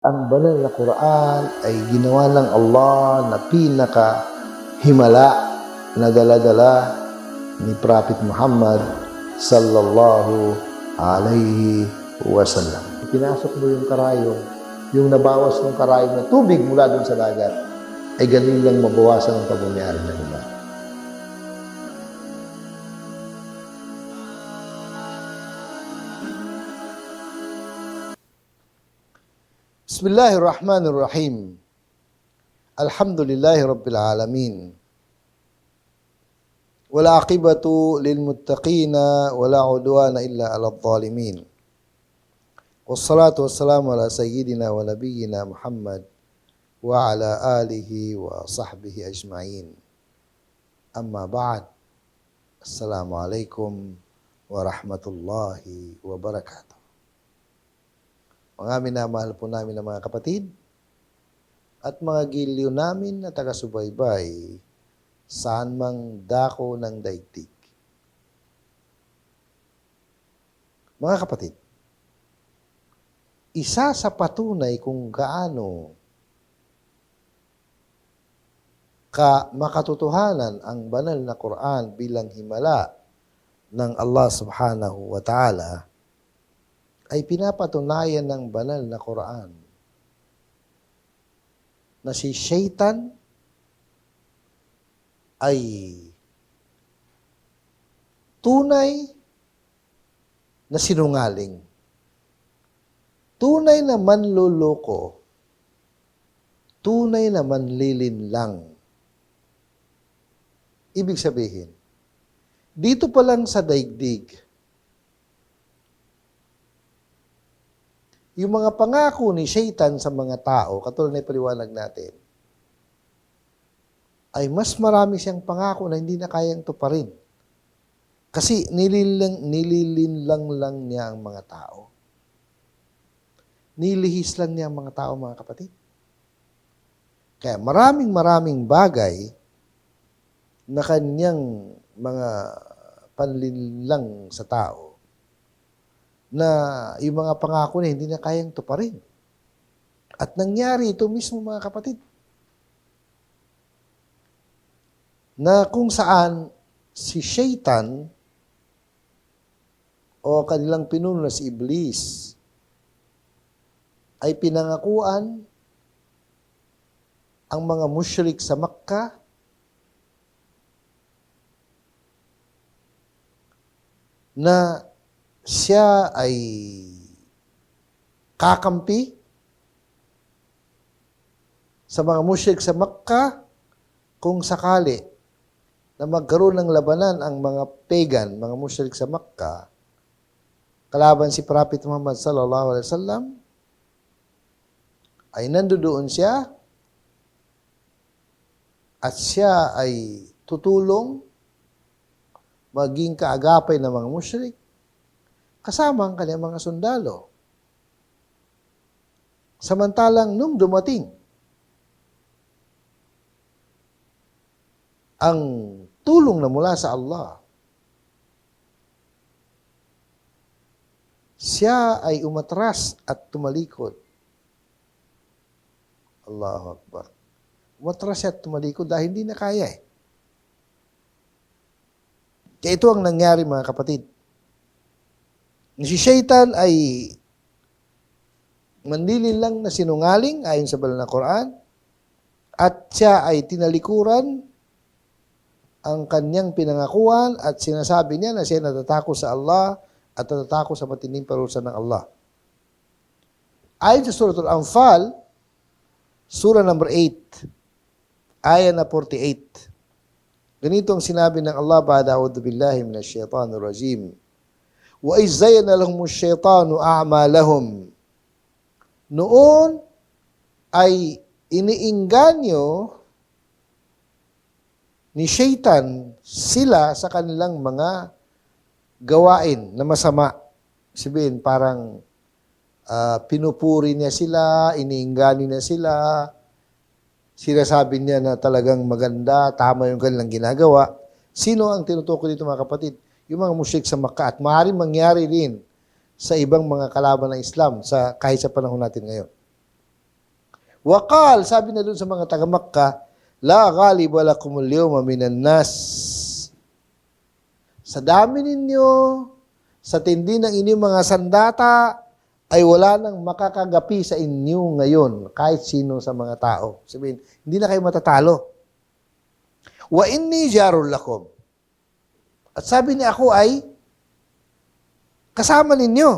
Ang banal na Quran ay ginawa ng Allah na pinakahimala na dala-dala ni Prophet Muhammad sallallahu alaihi wasallam. Pinasok mo yung karayong, yung nabawas ng karayong na tubig mula dun sa dagat, ay ganun lang mabawasan ang pagyayari ng iba. Bismillahirrahmanirrahim. Alhamdulillahi Rabbil Alamin. Wala aqibatu lil muttaqina wala udwana illa ala dhalimin. Wassalatu wassalamu ala sayyidina wa nabiyyina Muhammad wa ala alihi wa sahbihi ajma'in. Amma ba'd. Assalamualaikum warahmatullahi wabarakatuh. Mga minamahal po namin ng mga kapatid at mga giliw namin na taga-subaybay saan mang dako ng daigdig. Mga kapatid, isa sa patunay kung gaano makatotohanan ang banal na Quran bilang himala ng Allah subhanahu wa ta'ala ay pinapatunayan ng banal na Quran na si Shaitan ay tunay na sinungaling, tunay na manloloko, tunay na manlilinlang. Ibig sabihin, dito pa lang sa daigdig, yung mga pangako ni Shaitan sa mga tao, katulad na ipaliwanag natin, ay mas marami siyang pangako na hindi na kayang tuparin. Kasi nililinlang lang niya ang mga tao. Nilihis lang niya ang mga tao, mga kapatid. Kaya maraming bagay na kanyang mga panlinlang sa tao na yung mga pangako na hindi na kayang tuparin. At nangyari ito mismo, mga kapatid, na kung saan si Shaitan o kanilang pinuno na si Iblis ay pinangakuan ang mga musyrik sa Makkah na siya ay kakampi sa mga musyrik sa Makkah kung sakali na magkaroon ng labanan ang mga pagan, mga musyrik sa Makkah, kalaban si Prophet Muhammad sallallahu alaihi wasallam, ay nandoon siya at siya ay tutulong maging kaagapay ng mga musyrik kasama ang kanyang mga sundalo. Samantalang nung dumating ang tulong na mula sa Allah, siya ay umatras at tumalikod. Allahu Akbar. Umatras siya at tumalikod dahil hindi na kaya eh. Kaya ito ang nangyari, mga kapatid. Si Shaitan ay manlililang na sinungaling ayon sa banal na Quran at siya ay tinalikuran ang kanyang pinangakuan at sinasabi niya na siya natatako sa Allah at natatako sa matinding parusa ng Allah. Ayon sa Suratul Anfal, Surah number 8, ayah na 48. Ganito ang sinabi ng Allah, ba'da a'udhu billahi minash shaitanir rajim. Wa izayyana lahumus syaitanu a'malahum. Noon ay iniinganyo ni Shaitan sila sa kanilang mga gawain na masama. Sabihin, parang pinupuri niya sila, iniinggani niya sila, sinasabi niya na talagang maganda, tama yung kanilang ginagawa. Sino ang tinutukoy dito, mga kapatid? Yung mga musyrik sa Makkah. At maaaring mangyari rin sa ibang mga kalaban ng Islam kahit sa panahon natin ngayon. Waqal, sabi na dun sa mga taga-Makkah, la ghaliba lakumul yawma minan nas. Sa dami ninyo, sa tindi ng inyong mga sandata, ay wala nang makakagapi sa inyo ngayon, kahit sino sa mga tao. Sabihin, hindi na kayo matatalo. Wa inni jarul lakum. At sabi niya, ako ay kasama ninyo.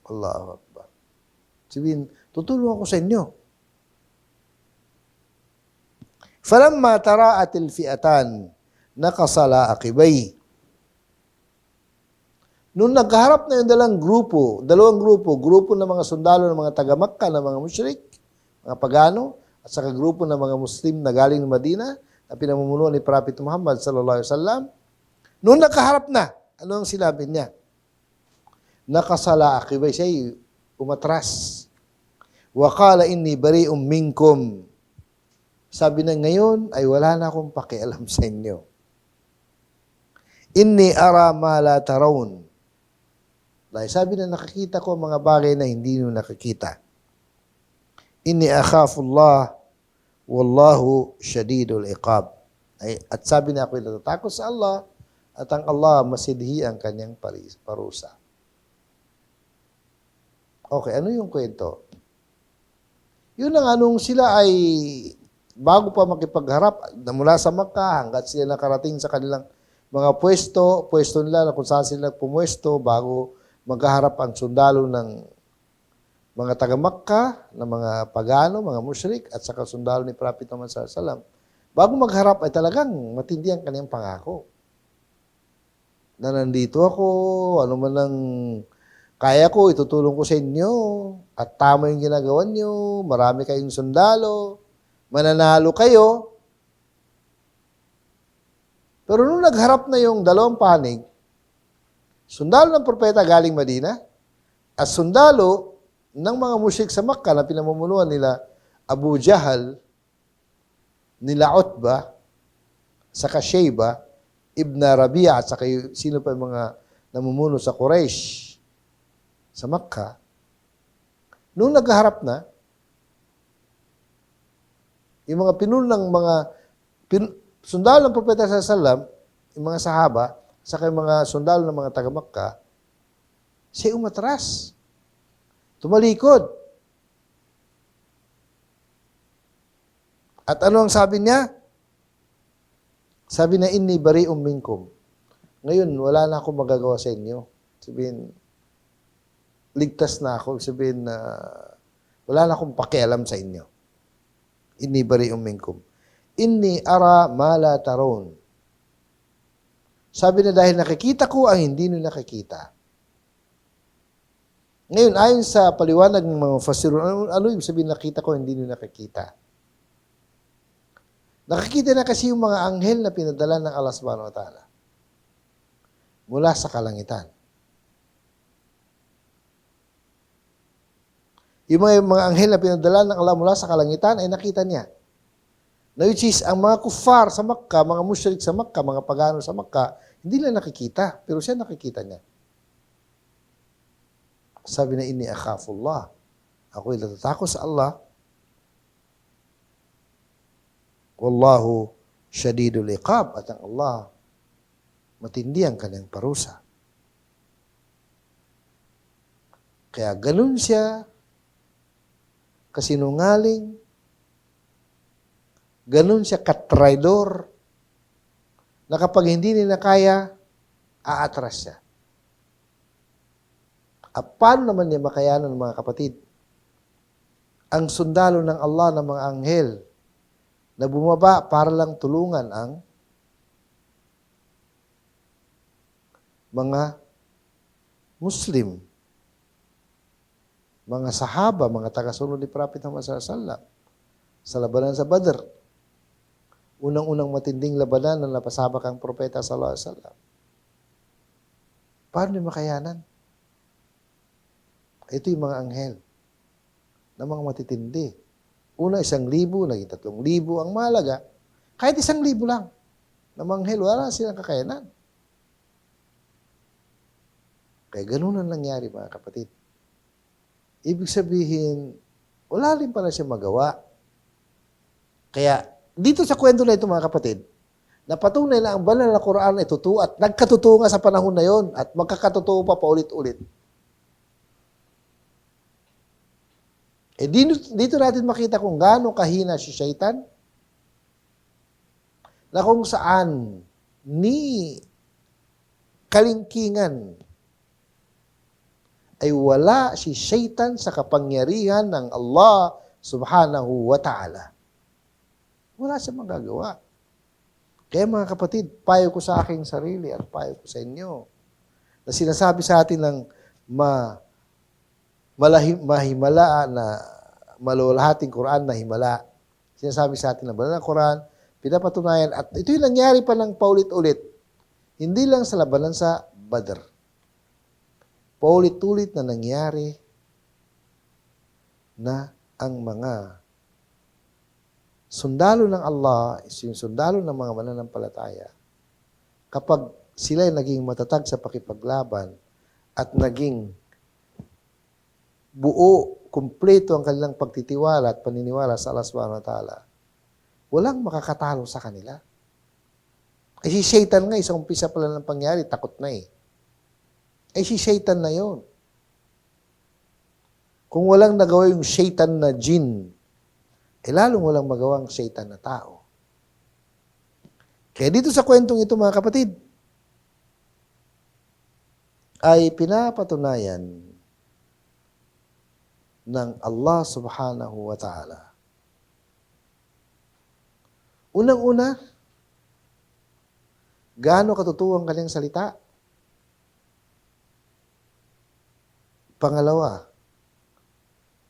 Allahu Akbar. Sabihin, tutulong ako sa inyo. Falamma tara'atil fi'atan, nakasala akibay. Nung nagkaharap na yung dalawang grupo ng mga sundalo ng mga taga-Makkah, ng mga musyrik, mga pagano, at saka grupo ng mga Muslim na galing ng Madina, na pinamumunuan ni Prophet Muhammad sallallahu alaihi wasallam. Nung nagkaharap na, ano ang sinabi niya? Nakasala akibay, siya umatras. Wa qala inni bari'um minkum. Sabi na ngayon ay wala na akong pakialam sa inyo. Inni ara ma la tarawun. Dahil sabi na nakakita ko mga bagay na hindi nyo nakakita. Inni akhafullah wallahu shadidul iqab. At sabi na ako'y natatakot sa Allah at ang Allah masidhi ang kanyang parusa. Okay, ano yung kwento? Yun ang anong sila ay bago pa makipagharap mula sa Makkah hanggat sila nakarating sa kanilang mga pwesto nila na kung saan sila pumwesto bago magkaharap ang sundalo ng mga taga-Makkah, ng mga pagano, mga musyrik, at saka sundalo ni Prophet Muhammad sallallahu alaihi wasallam. Bago magharap ay talagang matindi ang kanyang pangako. Na nandito ako, ano man ang kaya ko, itutulong ko sa inyo, at tama yung ginagawa nyo, marami kayong sundalo, mananalo kayo. Pero nung nagharap na yung dalawang panig, sundalo ng propeta galing Madina, at sundalo ng mga musyrik sa Makkah na pinamumunuan nila Abu Jahal, nila Utbah, saka Shayba, Ibn Rabi'a, at saka sino pa yung mga namumuno sa Quraysh sa Makkah. Nung nagharap na, yung mga pinunang sundalo ng propeta sallallahu alaihi wasallam, yung mga sahaba, saka yung mga sundalo ng mga taga-Makkah, siya umatras. Tumalikod. At ano ang sabi niya? Sabi na, inni bari'um minkum. Ngayon, wala na akong magagawa sa inyo. Sabihin, ligtas na ako. Sabihin na, wala na akong pakialam sa inyo. Inni bari'um minkum. Inni ara ma la taron. Sabi na dahil nakikita ko ang hindi nyo nakikita. Ngayon, ayon sa paliwanag ng mga fasirun, ano yung sabihin nakita ko hindi nyo nakikita? Nakikita na kasi yung mga anghel na pinadala ng Allah subhanahu wa ta'ala mula sa kalangitan. Yung mga anghel na pinadala ng Allah mula sa kalangitan ay nakita niya. Na which is, ang mga kuffar sa Makkah, mga musyrik sa Makkah, mga pagano sa Makkah, hindi nila nakikita, pero siya nakikita niya. Sabi na, inni akhafullah. Ako'y natatakot sa Allah. Wallahu shadidul iqab. At ang Allah, matindi ang kanyang parusa. Kaya ganun siya, kasinungaling, ganun siya katraidor, na kapag hindi nila kaya, aatras siya. At paano naman niya makayanan, mga kapatid? Ang sundalo ng Allah ng mga anghel na bumaba para lang tulungan ang mga Muslim, mga sahaba, mga tagasunod ni Prophet Muhammad sallallahu alaihi wasallam sa labanan sa Badr. Unang-unang matinding labanan na napasabak ang propeta sallallahu alaihi wasallam. Paano niya makayanan? Ito yung mga anghel na mga matitindi. Una, 1,000, naging 3,000. Ang mahalaga, kahit 1,000 lang na mga anghel, wala silang kakayanan. Kaya ganun ang nangyari, mga kapatid. ibig sabihin, wala rin pala siya magawa. Kaya, dito sa kwento na ito mga kapatid, napatunay na ang banal na Quran ay totoo at nagkatotoo nga sa panahon na yon at magkakatotoo pa paulit-ulit. Dito natin makita kung gaano kahina si Shaitan na kung saan ni kalingkingan ay wala si Shaitan sa kapangyarihan ng Allah subhanahu wa ta'ala. Wala siya magagawa. Kaya mga kapatid, payo ko sa aking sarili at payo ko sa inyo na sinasabi sa atin ng mahimala na malulahating Quran na himala. Sinasabi sa atin ng banal na Quran, pinapatunayan at ito'y nangyari pa ng paulit-ulit. Hindi lang sa labanan sa Badr. Paulit-ulit na nangyari na ang mga sundalo ng Allah, yung sundalo ng mga mananampalataya, kapag sila ay naging matatag sa pakipaglaban at naging buo, kumpleto ang kanilang pagtitiwala at paniniwala sa Allah subhanahu wa ta'ala, walang makakatalo sa kanila. Eh si Satan nga, isang umpisa pala ng pangyari, takot na eh. Eh si Satan na yon. Kung walang nagawa yung Satan na jinn, eh lalong walang magawang Satan na tao. Kaya dito sa kwentong ito mga kapatid, ay pinapatunayan ng Allah subhanahu wa ta'ala. Unang-una, gaano katotoo ang kanyang salita? Pangalawa,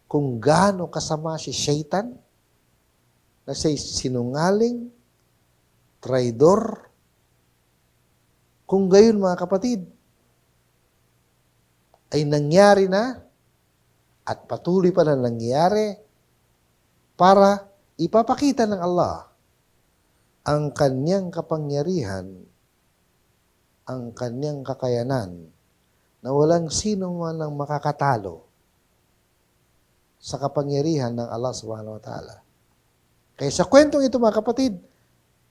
kung gaano kasama si Satan, na siya'y sinungaling, traidor. Kung gayon mga kapatid, ay nangyari na at patuloy pa na nangyari para ipapakita ng Allah ang kanyang kapangyarihan, ang kanyang kakayanan na walang sino man ang makakatalo sa kapangyarihan ng Allah subhanahu wa ta'ala. Kaya sa kwentong ito mga kapatid,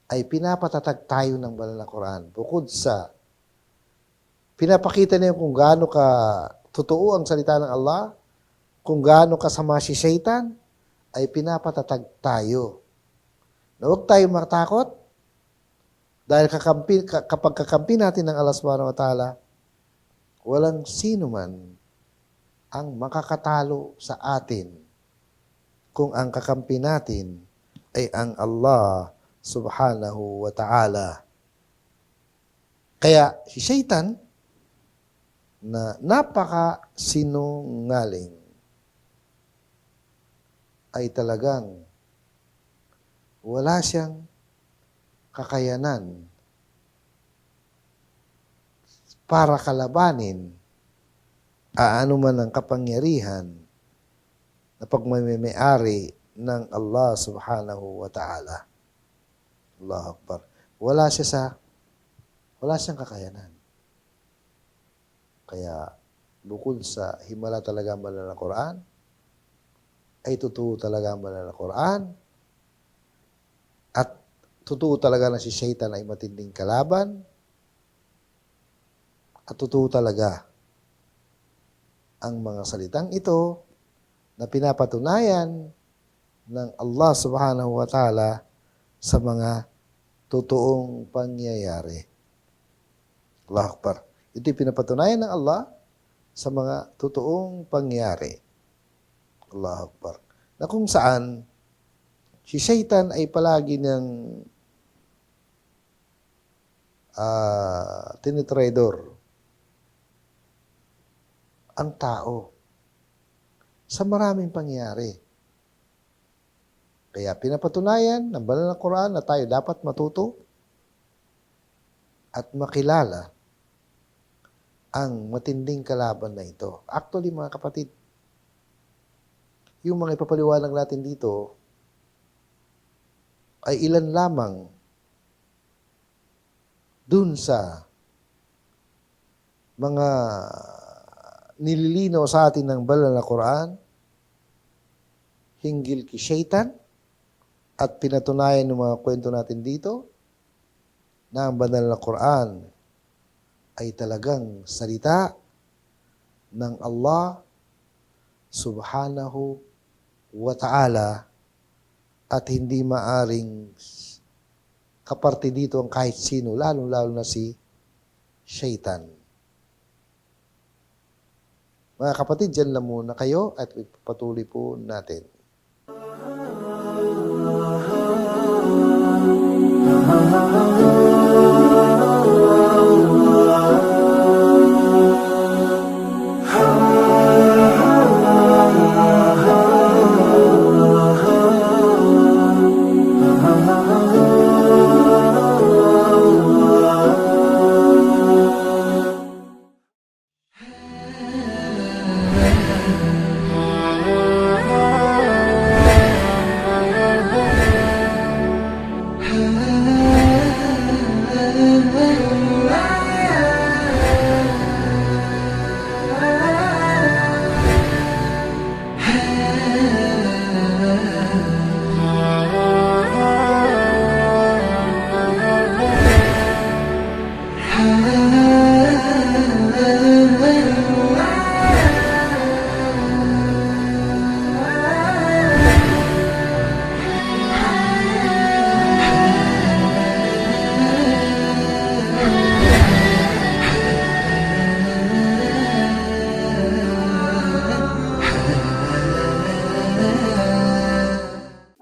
ay pinapatatag tayo ng banal na Quran. Bukod sa pinapakita niya kung gaano ka totoo ang salita ng Allah, kung gaano kasama si Satan, ay pinapatatag tayo. Na huwag tayo matakot dahil kapag kakampi natin ng Allah subhanahu wa ta'ala, walang sino man ang makakatalo sa atin kung ang kakampi natin ay ang Allah subhanahu wa ta'ala. Kaya si Satan na napaka-sinungaling ay talagang wala siyang kakayanan para kalabanin aano man ang kapangyarihan na pagmamay-ari ng Allah subhanahu wa ta'ala. Allahu Akbar. Wala siyang kakayanan. Kaya, bukod sa himala talaga ang banal na Quran, ay totoo talaga ang banal na Quran, at totoo talaga na si Satan ay matinding kalaban, at totoo talaga ang mga salitang ito na pinapatunayan ng Allah subhanahu wa ta'ala sa mga totoong pangyayari. Allahu Akbar. Ito'y pinapatunayan ng Allah sa mga totoong pangyayari. Allahu Akbar. Na kung saan si Satan ay palagi ng tinitrador ang tao sa maraming pangyayari. Kaya pinapatunayan ng banal na Quran na tayo dapat matuto at makilala ang matinding kalaban na ito. Actually, mga kapatid, yung mga ipapaliwanag natin dito ay ilan lamang dun sa mga nililinaw sa atin ng banal na Quran hinggil kay Shaitan at pinatunayan ng mga kwento natin dito na ang banal na Quran ay talagang salita ng Allah subhanahu wa ta'ala at hindi maaring kaparte dito ang kahit sino, lalo-lalo na si Shaitan. Mga kapatid, dyan lang muna kayo at patuloy po natin.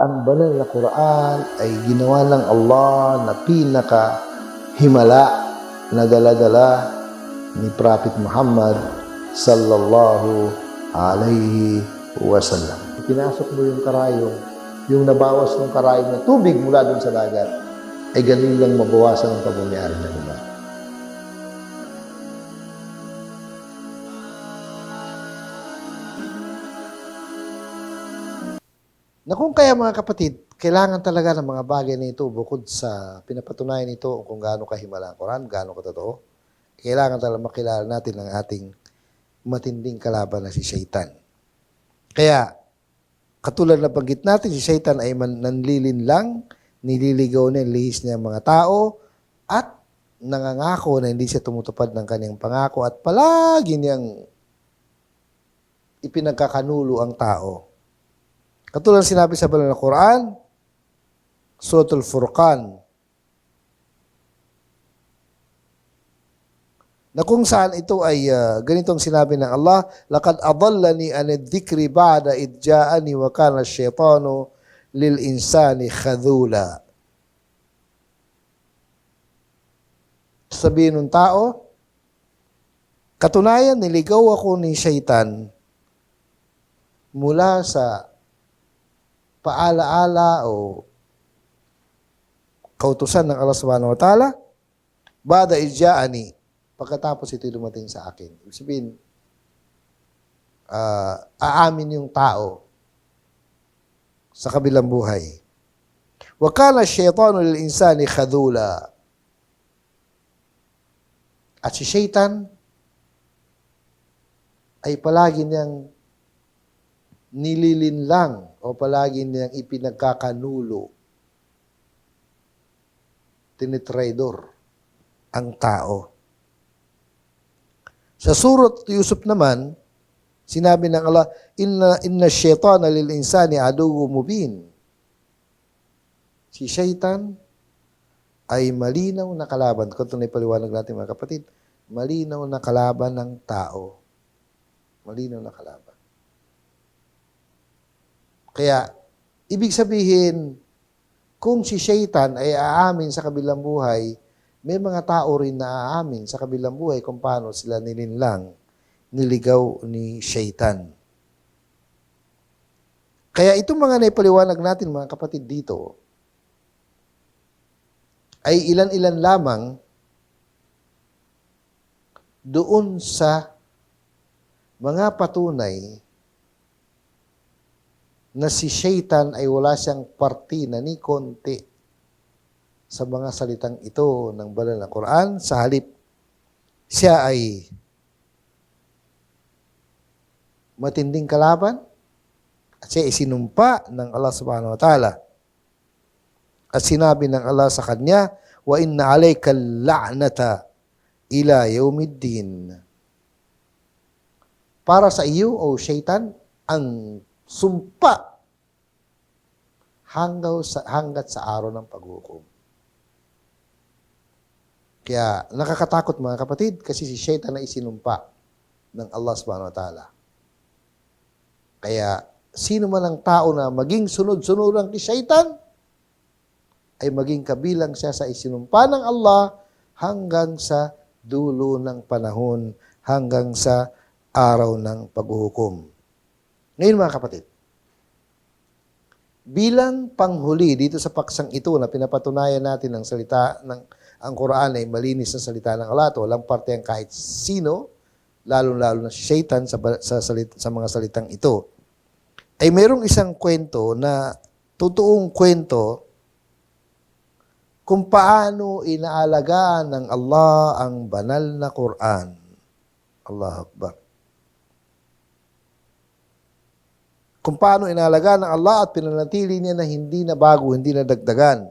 Ang banal na Quran ay ginawa ng Allah na pinaka-himala na dala-dala ni Prophet Muhammad sallallahu alaihi wasallam. Pinasok mo yung karayong, yung nabawas ng karayong na tubig mula dun sa dagat, ay ganun lang mabawasan ang pagmamayari ng iba. Na kung kaya mga kapatid, kailangan talaga ng mga bagay na ito bukod sa pinapatunayan ito kung gaano kahimala ang Quran, gaano katotoo, kailangan talaga makilala natin ang ating matinding kalaban na si Shaitan. Kaya, katulad na banggit natin, si Shaitan ay nanlilinlang, nililigaw niya, lihis niya ang mga tao, at nangangako na hindi siya tumutupad ng kanyang pangako at palagi niyang ipinagkakanulo ang tao. Katulad sinabi sa banal na Quran, Suratul Furqan, na kung saan ito ay ganitong sinabi ng Allah, laqad adallani an adh-dhikri ba'da idh ja'ani wa kana asy-syaitanu lil insani khadhula. Sabihin ng tao, katunayan niligaw ako ni Shaitan mula sa paalaala o kautusan ng Allah subhanahu wa ta'ala, ba'da idh ja'ani, pagkatapos ito dumating sa akin. Ibig sabihin, aamin yung tao sa kabilang buhay. Wa kana asy-syaitanu lil insani khadhula. At si Shaitan ay palagi niyang nililinlang o palagi niyang ipinagkakanulo, tinitraidor ang tao. Sa Surat Yusuf naman, sinabi ng Allah, inna syaitana lil insani aduwwun mubin. Si Shaitan ay malinaw na kalaban. Kung ito na ipaliwanag natin mga kapatid, malinaw na kalaban ng tao. Malinaw na kalaban. Kaya, ibig sabihin, kung si Shaitan ay aamin sa kabilang buhay, may mga tao rin na aamin sa kabilang buhay kung paano sila nilinlang, niligaw ni Shaitan. Kaya itong mga naipaliwanag natin mga kapatid dito, ay ilan-ilan lamang doon sa mga patunay na si Shaitan ay wala siyang parte na ni konti sa mga salitang ito ng banal na Quran. Sa halip, siya ay matinding kalaban at siya isinumpa ng Allah subhanahu wa ta'ala. At sinabi ng Allah sa kanya, wa inna alayka la'nata ila yawmiddin. Para sa iyo, o Shaitan, ang sumpa hanggat sa araw ng paghukom. Kaya nakakatakot mga kapatid kasi si Shaitan na isinumpa ng Allah subhanahu wa ta'ala. Kaya sino man ang tao na maging sunod-sunuran kay Shaitan, ay maging kabilang siya sa isinumpa ng Allah hanggang sa dulo ng panahon, hanggang sa araw ng paghuhukom. Ngayon mga kapatid, bilang panghuli dito sa paksang ito na pinapatunayan natin ng salita ng ang Quran ay malinis na salita ng Allah at walang parte ang kahit sino, lalo-lalo na si Shaitan sa mga salitang ito, ay mayroong isang kwento na totoong kwento kung paano inaalagaan ng Allah ang banal na Quran. Allahu Akbar. Kung paano inaalagaan ng Allah at pinanatili niya na hindi na bago, hindi na dagdagan,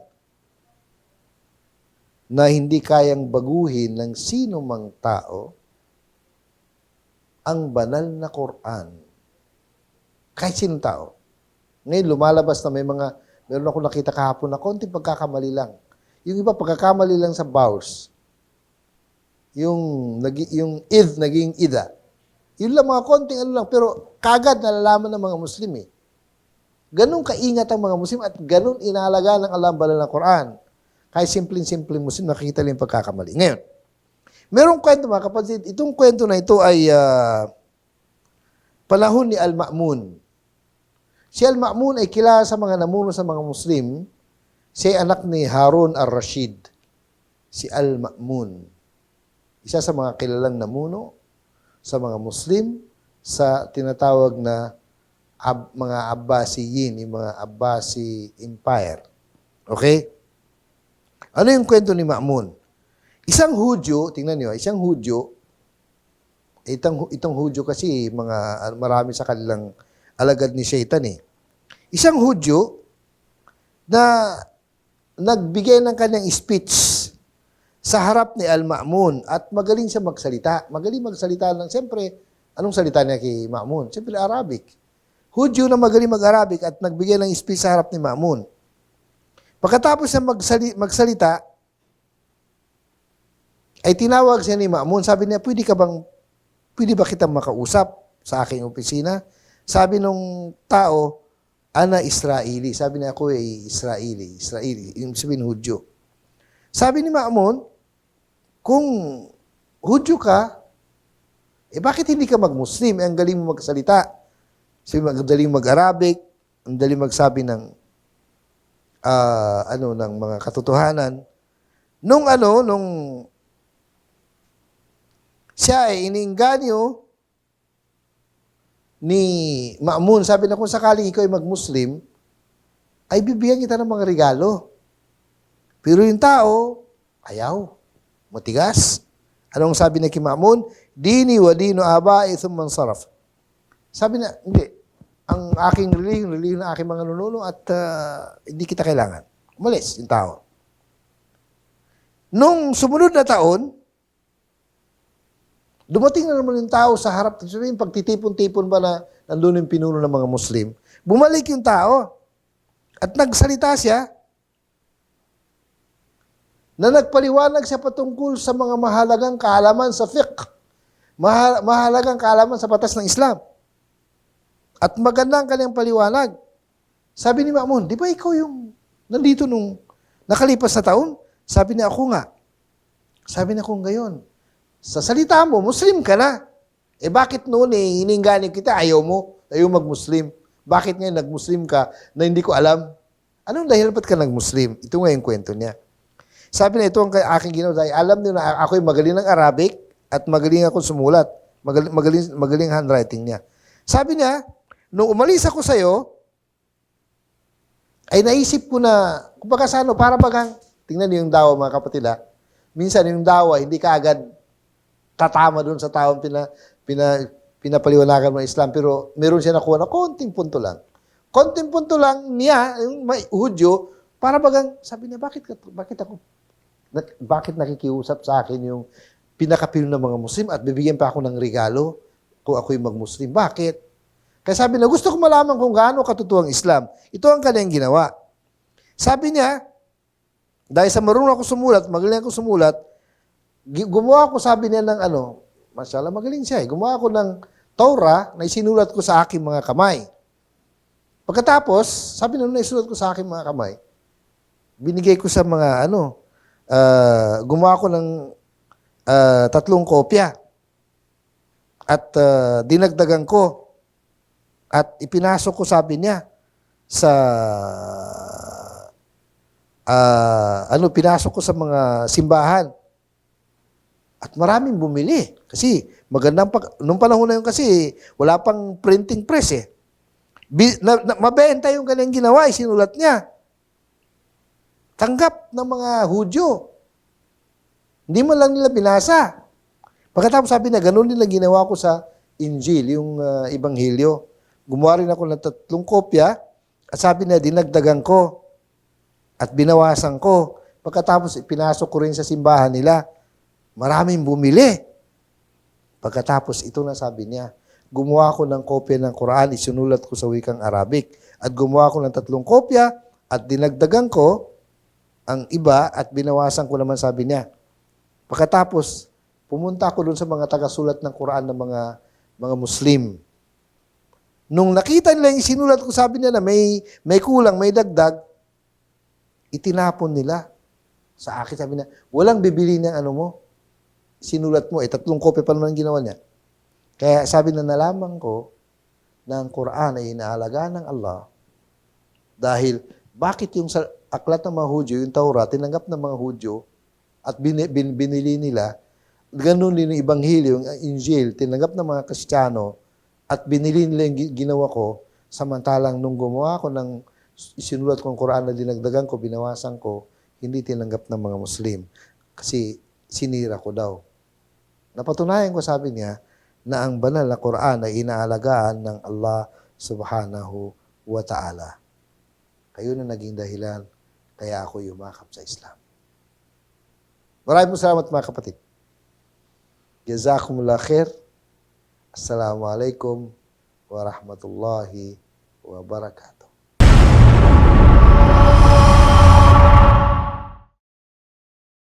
na hindi kayang baguhin ng sino mang tao ang banal na Quran. Kahit sinong tao. Ngayon, lumalabas na meron ako nakita kahapon na konting pagkakamali lang. Yung iba, pagkakamali lang sa vowels. Yung id, naging ida. Yun lang, mga konting ano lang, pero kagad nalalaman ng mga Muslim eh. Ganun kaingat ang mga Muslim at ganun inalaga ng Allah ang banal na Quran. Kahit simpleng-simpleng Muslim, nakikita lang yung pagkakamali. Ngayon, merong kwento mga kapatid, itong kwento na ito ay panahon ni Al-Ma'mun. Si Al-Ma'mun ay kilala sa mga namuno sa mga Muslim. Siya ay anak ni Harun al-Rashid. Si Al-Ma'mun. Isa sa mga kilalang namuno sa mga Muslim sa tinatawag na mga Abbasiyin, yung mga Abbasi Empire. Okay? Ano yung kwento ni Ma'mun? Isang Hudyo, tingnan niyo, isang Hudyo, itong Hudyo kasi marami sa kanilang alagad ni Shaitan eh. Isang Hudyo na nagbigay ng kanyang speech sa harap ni Al-Ma'mun at magaling siya magsalita. Magaling magsalita lang. Siyempre, anong salita niya kay Ma'mun? Siyempre, Arabic. Hudyo na magaling mag-Arabic at nagbigay ng speech sa harap ni Ma'mun. Pagkatapos na magsalita, ay tinawag siya ni Ma'mun. Sabi niya, pwede ba kitang makausap sa aking opisina? Sabi nung tao, ana Israeli. Sabi niya, ako ay Israeli. Yung sabihin, Hudyo. Sabi ni Ma'mun, kung Hudyo ka, bakit hindi ka mag-Muslim? Ang galing mo magsalita. Sabi, ang galing mag-Arabic, ang galing magsabi ng ng mga katotohanan. Nung siya ay ininganyo ni Ma'mun, sabi na kung sakaling ikaw ay mag-Muslim, ay bibigyan kita ng mga regalo. Pero yung tao, ayaw. Matigas. Anong sabi na kay Ma'mun? Dini wa dino aba'i thumman saraf. Sabi na, hindi. Ang aking relihiyon ng aking mga nununo at hindi kita kailangan. Umalis yung tao. Nung sumunod na taon, dumating na naman yung tao sa harap. Sabihin, pagtitipon-tipon ba na nandun yung pinuno ng mga Muslim? Bumalik yung tao at nagsalita siya na nagpaliwanag siya patungkol sa mga mahalagang kaalaman sa fiqh. Mahalagang kaalaman sa batas ng Islam. At magandang kanyang paliwanag. Sabi ni Ma'mun, di ba ikaw yung nandito nung nakalipas na taon? Sabi niya, ako nga. Sabi niya, kung gayon, sa salita mo, Muslim ka na. Bakit noon hininganin kita, ayaw mag-Muslim. Bakit ngayon nag-Muslim ka na hindi ko alam? Anong dahil ba't ka nag-Muslim? Ito nga yung kwento niya. Sabi niya, ito ang aking ginawa. Dahil alam niyo na ako'y magaling ng Arabic at magaling ako sumulat. Magaling handwriting niya. Sabi niya, nung umalis ako sa'yo, ay naisip ko na, kumbaga sa para bagang, tingnan niyo yung dawa mga kapatid ha. Minsan yung dawa, hindi ka agad tatama doon sa taong pinapaliwanagan ng Islam, pero meron siya nakuha na konting punto lang. Konting punto lang niya, yung may Hudyo, para bagang, sabi niya, bakit nakikiusap sa akin yung pinakapilo ng mga Muslim at bibigyan pa ako ng regalo kung ako'y mag-Muslim? Bakit? Kaya sabi niya, gusto ko malaman kung gaano katotoang Islam. Ito ang kanyang ginawa. Sabi niya, dahil sa marunong ako sumulat, magaling ako sumulat, gumawa ako, sabi niya ng mashallah, magaling siya. Gumawa ako ng Torah na isinulat ko sa aking mga kamay. Pagkatapos, sabi na isulat ko sa aking mga kamay, binigay ko sa mga gumawa ko ng 3 kopya at dinagdagan ko at ipinasok ko, sabi niya, sa pinasok ko sa mga simbahan. At maraming bumili. Kasi nung panahon na yun kasi, wala pang printing press eh. Mabenta yung kanyang ginawa, sinulat niya. Tanggap ng mga Hudyo. Hindi mo lang nila binasa. Pagkatapos sabi na, ganun din lang ginawa ko sa Injil, yung Ebanghelyo. Gumawa rin ako ng 3 kopya at sabi na, dinagdagan ko at binawasan ko. Pagkatapos, ipinasok ko rin sa simbahan nila. Maraming bumili. Pagkatapos, ito na sabi niya, gumawa ko ng kopya ng Quran, isinulat ko sa wikang Arabic. At gumawa ko ng 3 kopya at dinagdagan ko ang iba at binawasan ko naman, sabi niya. Pagkatapos, pumunta ako doon sa mga tagasulat ng Quran ng mga Muslim. Nung nakita nila yung sinulat ko, sabi nila na may kulang, may dagdag, itinapon nila sa akin. Sabi na, walang bibili ng mo, sinulat mo. 3 kopya pa naman ginawa niya. Kaya sabi na, nalaman ko na ang Quran ay inaalagaan ng Allah dahil bakit yung sa aklat ng mga Hudyo, yung Torah, tinanggap ng mga Hudyo at binili nila, ganun din yung Ebanghelyo, yung Injil, tinanggap ng mga Kristiyano at binili nila yung ginawa ko, samantalang nung gumawa ko ng isinulat kong Quran na dinagdagan ko, binawasan ko, hindi tinanggap ng mga Muslim. Kasi sinira ko daw. Napatunayan ko, sabi niya, na ang banal na Quran ay inaalagaan ng Allah subhanahu wa ta'ala. Kayo na naging dahilan, kaya ako yumakap sa Islam. Maraming salamat mga kapatid. Jazakumullah khair. Assalamualaikum warahmatullahi wabarakatuh.